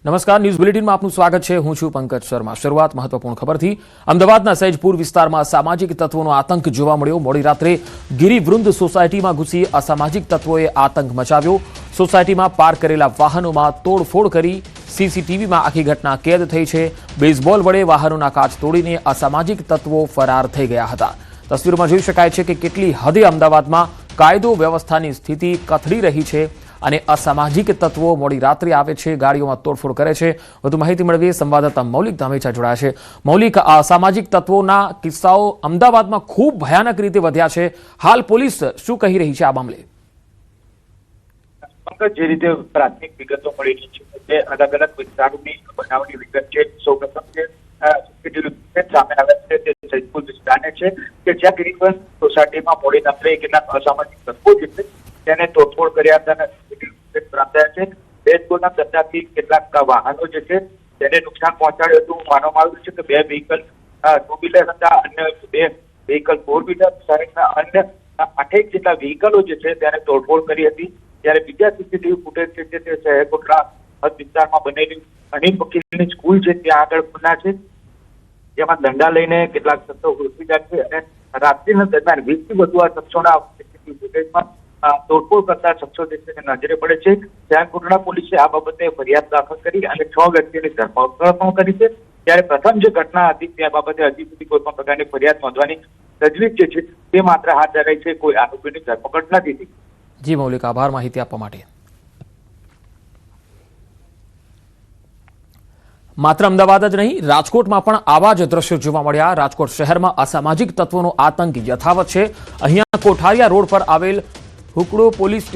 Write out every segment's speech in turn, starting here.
નમસ્કાર, ન્યૂઝ બુલેટિનમાં આપનું સ્વાગત છે। હું છું પંકજ શર્મા। શરૂઆત મહત્વપૂર્ણ ખબરથી। અમદાવાદના સૈજપુર વિસ્તારમાં અસામાજિક તત્વોનો આતંક જોવા મળ્યો। મોડી રાત્રે ગિરિવૃંદ સોસાયટીમાં ઘૂસી અસામાજિક તત્વોએ આતંક મચાવ્યો। સોસાયટીમાં પાર્ક કરેલા વાહનોમાં તોડફોડ કરી સીસીટીવીમાં આખી ઘટના કેદ થઈ છે। બેઝબોલ વડે વાહનોના કાચ તોડીને અસામાજિક તત્વો ફરાર થઈ ગયા હતા। તસવીરોમાં જોઈ શકાય છે કે કેટલી હદે અમદાવાદમાં કાયદો વ્યવસ્થાની સ્થિતિ કથળી રહી છે અને અસામાજિક તત્વો મોડી રાત્રે આવે છે, ગાડીઓમાં તોડફોડ કરે છે। વધુ માહિતી મેળવીએ સંવાદદાતા મૌલિક ધામેચા જોડાયા છે। મૌલિક, આ અસામાજિક તત્વોના કિસ્સાઓ અમદાવાદમાં ખૂબ ભયાનક રીતે વધ્યા છે। હાલ પોલીસ શું કહી રહી છે આ મામલે? જે રીતે પ્રાથમિક વિગતો મળી રહી છે તે અલગ અલગ વિસ્તારોની બનાવની વિગત છે। સૌપ્રથમ જે સામે આવે છે તે સૈજપુર વિસ્તારને છે કે જ્યાં ગિરિવૃંદ સોસાયટીમાં મોડી રાત્રે કેટલાક અસામાજિક તત્વો જે છે તેને તોડફોડ કર્યા હતા। બેઝબોલના ધંધાથી કેટલાક વાહનો જે છે તેને નુકસાન પહોંચાડ્યું હતું। માનવામાં આવ્યું છે કે 2 વ્હીકલ ટુ વ્હીલર હતા, અન્ય 2 વ્હીકલ ફોર વ્હીલર સહિતના અન્ય 8 જેટલા વ્હીકલો જે છે તેને તોડફોડ કરી હતી। ત્યારે બીજા સીસીટીવી ફૂટેજ છે તે શહેર કોટડા હદ વિસ્તારમાં બનેલી અનિલ વકીલની સ્કૂલ છે ત્યાં આગળ ખુલ્લા છે, જેમાં દંડા લઈને કેટલાક શખ્સો ઘૂસી જાય છે અને રાત્રિના દરમિયાન 20 થી વધુ આ શખ્સોના સીસીટીવી ફૂટેજમાં તોડફોડ કરતા શખ્સો જે છે નજરે પડે છે। શહેર કોટડા પોલીસે આ બાબતે ફરિયાદ દાખલ કરી અને 6 વ્યક્તિની ધરપકડ પણ કરી છે। ત્યારે પ્રથમ જે ઘટના હતી તે બાબતે હજી સુધી કોઈ પણ પ્રકારની ફરિયાદ નોંધવાની તજવીજ જે છે તે માત્ર હાથ ધરાઈ છે, કોઈ આરોપીની ધરપકડ નથી થઈ। જી મૌલિક, આભાર માહિતી આપવા માટે। માત્ર અમદાવાદ જ નહીં, રાજકોટમાં પણ આવા જ દ્રશ્યો જોવા મળ્યા। રાજકોટ શહેરમાં અસામાજિક તત્વોનો આતંક યથાવત છે। અહીંયા કોઠારિયા રોડ પર આવેલ હુકડો પોલીસ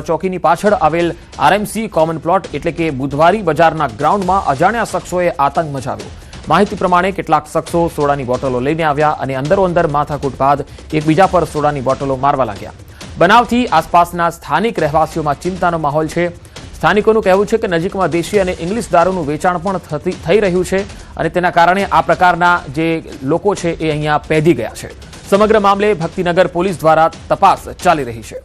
ચોકીની પાછળ આવેલ આરએમસી કોમન પ્લોટ એટલે કે બુધવારી બજારના ગ્રાઉન્ડમાં અજાણ્યા શખ્સોએ આતંક મચાવ્યો। માહિતી પ્રમાણે કેટલાક શખ્સો સોડાની બોટલો લઈને આવ્યા અને અંદરોઅંદર માથાકૂટ બાદ એકબીજા પર સોડાની બોટલો મારવા લાગ્યા। બનાવથી આસપાસના સ્થાનિક રહેવાસીઓમાં ચિંતાનો માહોલ છે। સ્થાનિકોનું કહેવું છે કે નજીકમાં દેશી અને ઇંગ્લિશ દારૂનું વેચાણ પણ થઈ રહ્યું છે અને તેના કારણે આ પ્રકારના જે લોકો છે એ અહીંયા પેદી ગયા છે। સમગ્ર મામલે ભક્તિનગર પોલીસ દ્વારા તપાસ ચાલી રહી છે।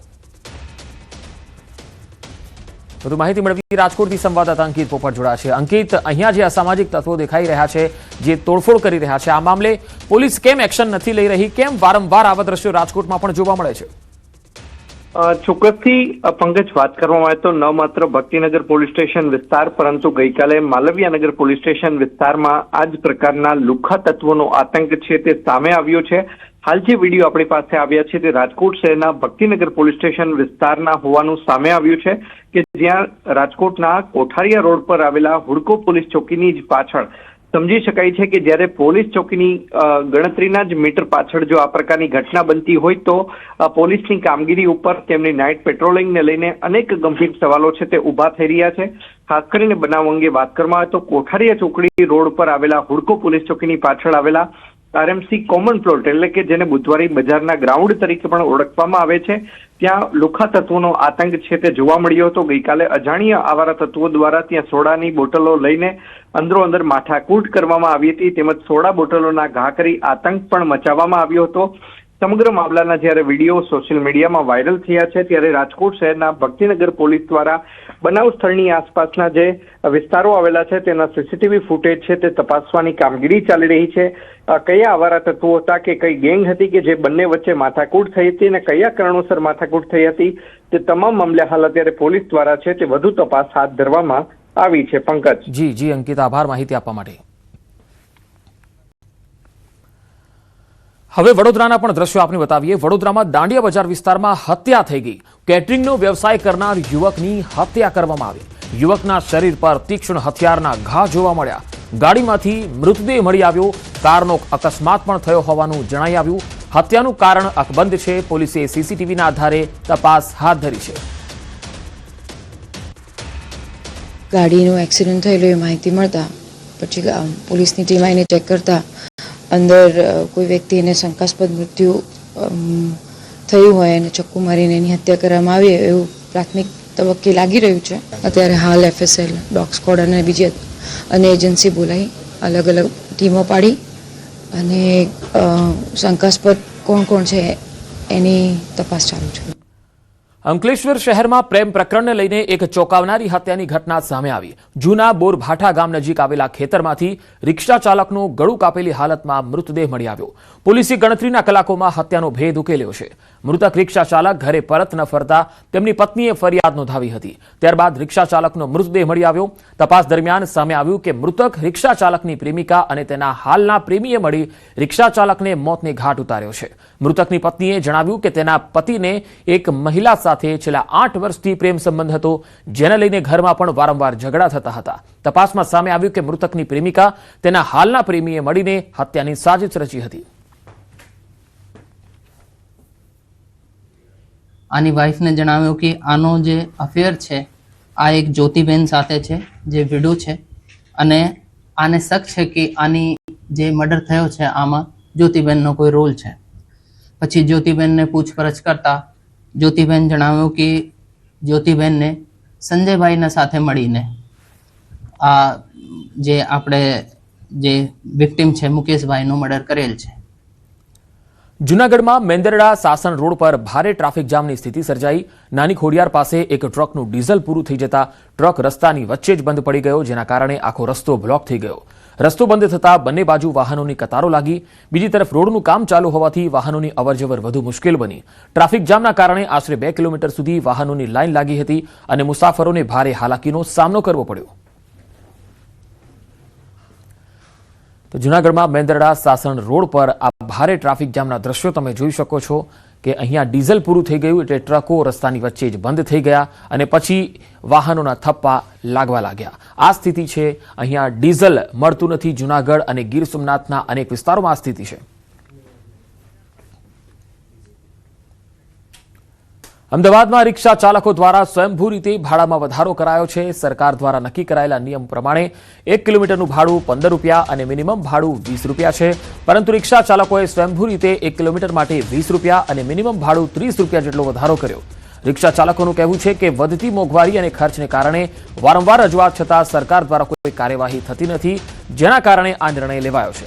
વધુ માહિતી મેળવી રાજકોટથી સંવાદદાતા અંકિત પોપટ જોડાયા છે। અંકિત, અહીંયા જે અસામાજિક તત્વો દેખાઈ રહ્યા છે, જે તોડફોડ કરી રહ્યા છે, આ મામલે પોલીસ કેમ એક્શન નથી લઈ રહી? કેમ વારંવાર આવા દ્રશ્યો રાજકોટમાં પણ જોવા મળે છે? ચોક્કસથી પંકજ, વાત કરવામાં આવે તો ન માત્ર ભક્તિનગર પોલીસ સ્ટેશન વિસ્તાર પરંતુ ગઈકાલે માલવીયાનગર પોલીસ સ્ટેશન વિસ્તારમાં આ જ પ્રકારના લુખ્ખા તત્વોનો આતંક છે તે સામે આવ્યો છે। હાલ જે વિડીયો આપણી પાસે આવ્યા છે તે રાજકોટ શહેરના ભક્તિનગર પોલીસ સ્ટેશન વિસ્તારના હોવાનું સામે આવ્યું છે કે જ્યાં રાજકોટના કોઠારિયા રોડ પર આવેલા હુડકો પોલીસ ચોકીની જ પાછળ સમજી શકાય છે કે જ્યારે પોલીસ ચોકીની ગણતરીના જ મીટર પાછળ જો આ પ્રકારની ઘટના બનતી હોય તો પોલીસની કામગીરી ઉપર તેમની નાઇટ પેટ્રોલિંગને લઈને અનેક ગંભીર સવાલો છે તે ઉભા થઈ રહ્યા છે। ખાસ કરીને બનાવ અંગે વાત કરવામાં આવે તો કોઠારિયા ચોકડી રોડ પર આવેલા હુડકો પોલીસ ચોકીની પાછળ આવેલા આરએમસી કોમન પ્લોટ એટલે કે જેને બુધવારી બજારના ગ્રાઉન્ડ તરીકે પણ ઓળખવામાં આવે છે, ત્યાં લુખ્ખા તત્વોનો આતંક છે તે જોવા મળ્યો હતો। ગઈકાલે અજાણ્યા આવારા તત્વો દ્વારા ત્યાં સોડાની બોટલો લઈને અંદરોઅંદર માથાકૂટ કરવામાં આવી હતી, તેમજ સોડા બોટલોના ઘા કરી આતંક પણ મચાવવામાં આવ્યો હતો। સમગ્ર મામલાના જ્યારે વિડીયો સોશિયલ મીડિયામાં વાયરલ થયા છે ત્યારે રાજકોટ શહેરના ભક્તિનગર પોલીસ દ્વારા બનાવ સ્થળની આસપાસના જે વિસ્તારો આવેલા છે તેના સીસીટીવી ફૂટેજ છે તે તપાસવાની કામગીરી ચાલી રહી છે। કયા આવારા તત્વો હતા કે કઈ ગેંગ હતી કે જે બંને વચ્ચે માથાકૂટ થઈ હતી અને કયા કારણોસર માથાકૂટ થઈ હતી તે તમામ મામલે હાલ અત્યારે પોલીસ દ્વારા છે તે વધુ તપાસ હાથ ધરવામાં આવી છે। પંકજ, જી અંકિત, આભાર માહિતી આપવા માટે। હવે વડોદરાના પણ દ્રશ્યો આપને બતાવીએ। વડોદરામાં દાંડિયા બજાર વિસ્તારમાં હત્યા થઈ ગઈ। કેટરિંગનો વ્યવસાય કરનાર યુવકની હત્યા કરવામાં આવી। યુવકના શરીર પર તીક્ષ્ણ હથિયારના ઘા જોવા મળ્યા। ગાડીમાંથી મૃતદેહ મળી આવ્યો। કારનો અકસ્માત પણ થયો હોવાનું જણાઈ આવ્યું। હત્યાનું કારણ અકબંધ છે। પોલીસે સીસીટીવીના આધારે તપાસ હાથ ધરી છે। ગાડીનો એક્સિડન્ટ થયેલો એ માહિતી મળતા પછી પોલીસની ટીમ આવીને ચેક કરતા અંદર કોઈ વ્યક્તિને શંકાસ્પદ મૃત્યુ થયું હોય અને ચક્કુ મારીને એની હત્યા કરવામાં આવી એવું પ્રાથમિક તબક્કે લાગી રહ્યું છે। અત્યારે હાલ એફએસએલ, ડોગ સ્ક્વોડ અને બીજી અને એજન્સી બોલાવી અલગ અલગ ટીમો પાડી અને શંકાસ્પદ કોણ છે એની તપાસ ચાલુ છે। અંકલેશ્વર શહેરમાં પ્રેમ પ્રકરણને લઈને એક ચોંકાવનારી હત્યાની ઘટના સામે આવી. જૂના બોરભાઠા ગામ નજીક આવેલા ખેતરમાંથી રિક્ષા ચાલકનો ગળું કાપેલી હાલતમાં મૃતદેહ મળી આવ્યો. પોલીસે ગણતરીના કલાકોમાં હત્યાનો ભેદ ઉકેલ્યો છે. મૃતક રિક્ષા ચાલક ઘરે પરત ન ફરતા તેમની પત્નીએ ફરિયાદ નોંધાવી હતી. ત્યારબાદ રિક્ષા ચાલકનો મૃતદેહ મળી આવ્યો. તપાસ દરમિયાન સામે આવ્યું કે મૃતક રિક્ષા ચાલકની પ્રેમિકા અને તેના હાલના પ્રેમીએ મળી રિક્ષા ચાલકને મોતને ઘાટ ઉતાર્યો છે. મૃતકની પત્નીએ જણાવ્યું કે તેના પતિને એક મહિલા સાથે છેલ્લા 8 વર્ષથી પ્રેમ સંબંધ હતો, જેને લઈને ઘરમાં પણ વારંવાર ઝઘડા થતા હતા. તપાસમાં સામે આવ્યું કે મૃતકની પ્રેમિકા તેના હાલના પ્રેમીએ મળીને હત્યાની સાજિશ રચી હતી. આની વાઈફને જણાવ્યું કે આનો જે અફેર છે આ એક જ્યોતિબેન સાથે છે, જે વિડો છે, અને આને શક છે કે આની જે મર્ડર થયો છે આમાં જ્યોતિબેનનો કોઈ રોલ છે. પછી જ્યોતિબેનને પૂછપરછ કરતા જ્યોતિબેન જણાવ્યું કે જ્યોતિબેનને સંજયભાઈના સાથે મળીને આ જે આપણે જે વિક્ટિમ છે મુકેશભાઈનું મર્ડર કરેલ છે. જૂનાગઢમાં મેંદરડા સાસણ રોડ પર ભારે ટ્રાફિક જામની સ્થિતિ સર્જાઈ. નાની ખોડિયાર પાસે એક ટ્રકનું ડીઝલ પૂરું થઈ જતા ટ્રક રસ્તાની વચ્ચે જ બંધ પડી ગયો, જેના કારણે આખો રસ્તો બ્લોક થઈ ગયો. રસ્તો બંધ થતા બંને બાજુ વાહનોની કતારો લાગી. બીજી તરફ રોડનું કામ ચાલુ હોવાથી વાહનોની અવરજવર વધુ મુશ્કેલ બની. ટ્રાફિક જામના કારણે આશરે 2 કિલોમીટર સુધી વાહનોની લાઈન લાગી હતી અને મુસાફરોને ભારે હાલાકીનો સામનો કરવો પડ્યો. તો જૂનાગઢમાં મેંદરડા સાસણ રોડ પર આ ભારે ટ્રાફિક જામના દ્રશ્યો તમે જોઈ શકો છો કે અહીંયા ડીઝલ પૂરું થઈ ગયું એટલે ટ્રકો રસ્તાની વચ્ચે જ બંધ થઈ ગયા અને પછી વાહનોના થપ્પા લાગવા લાગ્યા. આ સ્થિતિ છે. અહીંયા ડીઝલ મળતું નથી. જૂનાગઢ અને ગીર સોમનાથના અનેક વિસ્તારોમાં આ સ્થિતિ છે. અમદાવાદમાં રિક્ષા ચાલકો દ્વારા સ્વયંભૂ રીતે ભાડામાં વધારો કરાયો છે. સરકાર દ્વારા નક્કી કરાયેલા નિયમ પ્રમાણે 1 કિલોમીટરનું ભાડું 15 રૂપિયા અને મિનિમમ ભાડું 20 રૂપિયા છે. પરંતુ રિક્ષા ચાલકોએ સ્વયંભૂ રીતે 1 કિલોમીટર માટે 20 રૂપિયા અને મિનિમમ ભાડું 30 રૂપિયા જેટલો વધારો કર્યો. રિક્ષા ચાલકોનું કહેવું છે કે વધતી મોંઘવારી અને ખર્ચને કારણે વારંવાર રજૂઆત છતાં સરકાર દ્વારા કોઈ કાર્યવાહી થતી નથી, જેના કારણે આ નિર્ણય લેવાયો છે.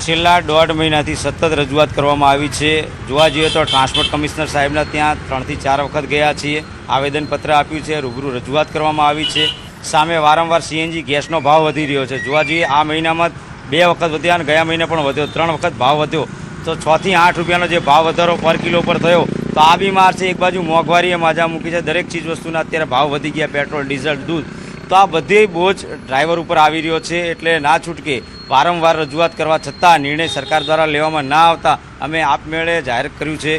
છેલ્લા 1.5 મહિનાથી સતત રજૂઆત કરવામાં આવી છે. જોવા જઈએ તો ટ્રાન્સપોર્ટ કમિશનર સાહેબના ત્યાં 3 થી 4 વખત ગયા છીએ, આવેદનપત્ર આપ્યું છે, રૂબરૂ રજૂઆત કરવામાં આવી છે. સામે વારંવાર સીએનજી ગેસનો ભાવ વધી રહ્યો છે. જોવા જઈએ આ મહિનામાં 2 વખત વધ્યા અને ગયા મહિને પણ વધ્યો, 3 વખત ભાવ વધ્યો. તો 6 થી 8 રૂપિયાનો જે ભાવ વધારો પર કિલો પર થયો તો આ બીમાર છે. એક બાજુ મોંઘવારીએ માજા મૂકી છે, દરેક ચીજ વસ્તુના અત્યારે ભાવ વધી ગયા, પેટ્રોલ, ડીઝલ, દૂધ. તો આ બધી બોજ ડ્રાઈવર ઉપર આવી રહ્યો છે. એટલે ના છૂટકે વારંવાર રજૂઆત કરવા છતાં નિર્ણય સરકાર દ્વારા લેવામાં ના આવતા અમે આપમેળે જાહેર કર્યું છે.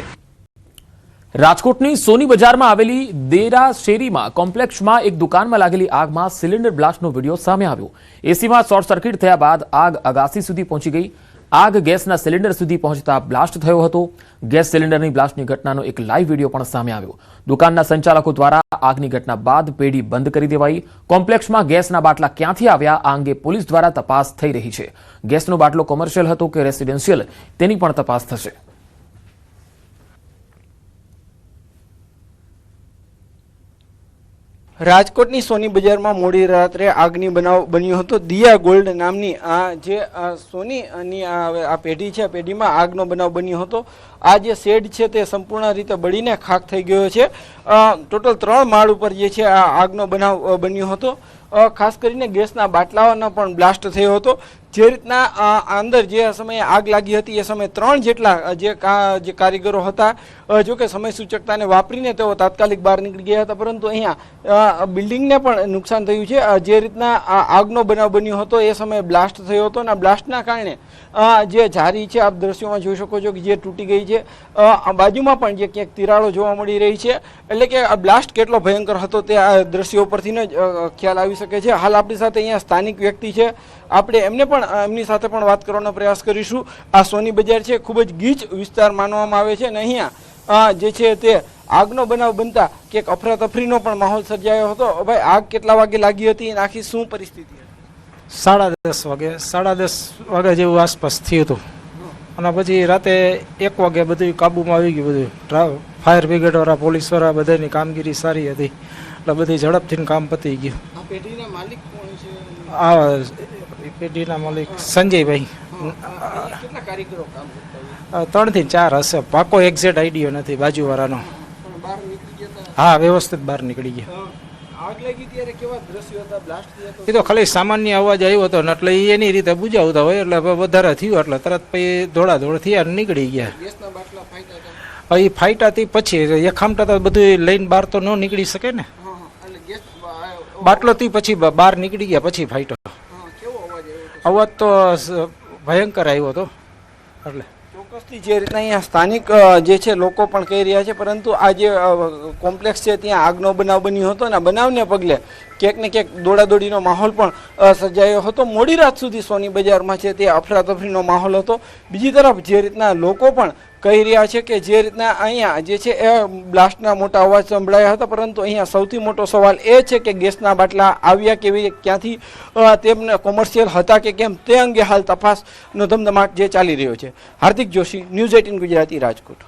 રાજકોટની સોની બજારમાં આવેલી દેરા શેરીમાં કોમ્પ્લેક્સમાં એક દુકાનમાં લાગેલી આગમાં સિલિન્ડર બ્લાસ્ટનો વિડીયો સામે આવ્યો. એસીમાં શોર્ટ સર્કિટ થયા બાદ આગ અગાસી સુધી પહોંચી ગઈ. આગ ગેસના સિલિન્ડર સુધી પહોંચતા બ્લાસ્ટ થયો હતો. ગેસ સિલિન્ડરની બ્લાસ્ટની ઘટનાનો એક લાઈવ વિડીયો પણ સામે આવ્યો. દુકાનના સંચાલકો દ્વારા આગની ઘટના બાદ પેઢી બંધ કરી દેવાઈ. કોમ્પ્લેક્સમાં ગેસના બાટલા ક્યાંથી આવ્યા આ અંગે પોલીસ દ્વારા તપાસ થઈ રહી છે. ગેસનો બાટલો કોમર્શિયલ હતો કે રેસિડેન્શિયલ તેની પણ તપાસ થશે. રાજકોટની સોની બજારમાં મોડી રાત્રે આગની બનાવ બન્યો હતો. દિયા ગોલ્ડ નામની આ જે સોનીની આ પેઢી છે, પેઢીમાં આગનો બનાવ બન્યો હતો. આ જે શેડ છે તે સંપૂર્ણ રીતે બળીને ખાખ થઈ ગયો છે. ટોટલ 3 માળ ઉપર જે છે આ આગનો બનાવ બન્યો હતો. ખાસ કરીને ગેસના બાટલાઓનો પણ બ્લાસ્ટ થયો હતો. જે રીતના અંદર જે સમયે આગ લાગી હતી એ સમયે 3 જેટલા જે કારીગરો હતા, જો કે સમય સૂચકતાને વાપરીને તેઓ તાત્કાલિક બહાર નીકળી ગયા હતા, પરંતુ અહીંયા બિલ્ડિંગને પણ નુકસાન થયું છે. જે રીતના આગનો બનાવ બન્યો હતો એ સમયે બ્લાસ્ટ થયો હતો અને બ્લાસ્ટના કારણે જે જારી છે આપ દ્રશ્યોમાં જોઈ શકો છો કે જે તૂટી ગઈ છે. બાજુમાં પણ જે ક્યાંક તિરાડો જોવા મળી રહી છે. એટલે કે આ બ્લાસ્ટ કેટલો ભયંકર હતો તે આ દ્રશ્યો પરથી જ ખ્યાલ આવી શકે છે. હાલ આપણી સાથે અહીંયા સ્થાનિક વ્યક્તિ છે, આપણે એમની સાથે પણ વાત કરવાનો પ્રયાસ કરીશું. આ સોની બજાર છે, ખૂબ જ ગીચ વિસ્તાર માનવામાં આવે છે અને અહીંયા જે છે તે આગનો બનાવ બનતા કે અફરાતફરીનો પણ માહોલ સર્જાયો હતો. ભાઈ, આગ કેટલા વાગે લાગી હતી અને આખી શું પરિસ્થિતિ હતી? 10:30 વાગે જેવું આસપાસ થયું હતું અને પછી રાતે 1 વાગે બધું કાબુમાં આવી ગયું. બધું ફાયર બ્રિગેડ વાળા, પોલીસ વાળા બધાની કામગીરી સારી હતી એટલે બધી ઝડપથી કામ પતી ગયું. આ પેઢીના માલિક કોણ છે? આ પેઢીના માલિક સંજયભાઈ. કેટલા કારીગરો કામ કરતા હોય? 3 થી 4 હશે, પાકો એક્ઝેક્ટ આઈડિયો નથી બાજુવાળાનો. હા, વ્યવસ્થિત બહાર નીકળી ગયા. આગ લાગી ત્યારે કેવા દ્રશ્યો હતા? બ્લાસ્ટ થયો હતો? એ તો ખાલી સામાન્ય અવાજ આવ્યો હતો ને એટલે ઈ એની રીતે બુજાવતા હોય એટલે વધારે થયું એટલે તરત પછી દોડાદોડ થયા અને નીકળી ગયા. ગેસના બાટલા ફાટ્યા હતા? એ ફાઈટાથી પછી એખામટા તો બધું લઈને બહાર તો ન નીકળી શકે ને. એટલે ગેસ બાટલોથી પછી બહાર નીકળી ગયા પછી ફાઈટો. કેવો અવાજ આવ્યો હતો? અવાજ તો ભયંકર આવ્યો હતો. એટલે ચોક્કસથી જે રીતના અહીંયા સ્થાનિક જે છે લોકો પણ કહી રહ્યા છે, પરંતુ આ જે કોમ્પ્લેક્સ છે ત્યાં આગનો બનાવ બન્યો હતો અને બનાવને પગલે ક્યાંક ને ક્યાંક દોડાદોડીનો માહોલ પણ સર્જાયો હતો. મોડી રાત સુધી સોની બજારમાં છે તે અફરાતફરીનો માહોલ હતો. બીજી તરફ જે રીતના લોકો પણ કહી રહ્યા છે કે જે રીતના અહીંયા જે છે એ બ્લાસ્ટના મોટા અવાજ સંભળાયા હતા, પરંતુ અહીંયા સૌથી મોટો સવાલ એ છે કે ગેસના બાટલા આવ્યા કેવી, ક્યાંથી તેમને કોમર્શિયલ હતા કે કેમ, તે અંગે હાલ તપાસનો ધમધમાટ જે ચાલી રહ્યો છે. હાર્દિક જોશી, ન્યૂઝ 18 ગુજરાતી, રાજકોટ.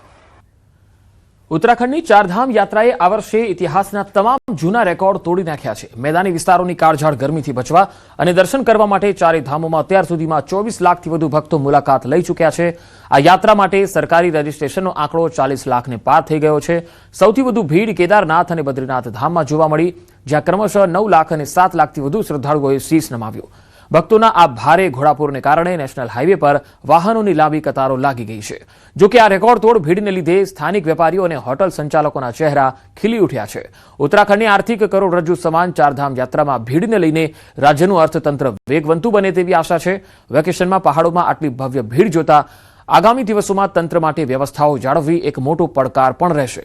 ઉત્તરાખંડની ચારધામ યાત્રાએ આ વર્ષે ઇતિહાસના તમામ જૂના રેકોર્ડ તોડી નાખ્યા છે. મેદાની વિસ્તારોની કાળઝાળ ગરમીથી બચવા અને દર્શન કરવા માટે ચારે ધામોમાં અત્યાર સુધીમાં 24 લાખથી વધુ ભક્તો મુલાકાત લઈ ચૂક્યા છે. આ યાત્રા માટે સરકારી રજીસ્ટ્રેશનનો આંકડો 40 લાખને પાર થઈ ગયો છે. સૌથી વધુ ભીડ કેદારનાથ અને બદ્રીનાથ ધામમાં જોવા મળી, જ્યાં ક્રમશઃ 9 લાખ અને 7 લાખથી વધુ શ્રદ્ધાળુઓએ શીશ નમાવ્યો. ભક્તોના આ ભારે ઘોડાપૂરને કારણે નેશનલ હાઈવે પર વાહનોની લાંબી કતારો લાગી ગઈ છે. જો કે આ રેકોર્ડ તોડ ભીડને લીધે સ્થાનિક વેપારીઓ અને હોટલ સંચાલકોના ચહેરા ખીલી ઉઠ્યા છે. ઉત્તરાખંડની આર્થિક કરોડરજ્જુ સમાન ચારધામ યાત્રામાં ભીડને લઈને રાજ્યનું અર્થતંત્ર વેગવંતુ બને તેવી આશા છે. વેકેશનમાં પહાડોમાં આટલી ભવ્ય ભીડ જોતા આગામી દિવસોમાં તંત્ર માટે વ્યવસ્થાઓ જાળવવી એક મોટો પડકાર પણ રહેશે.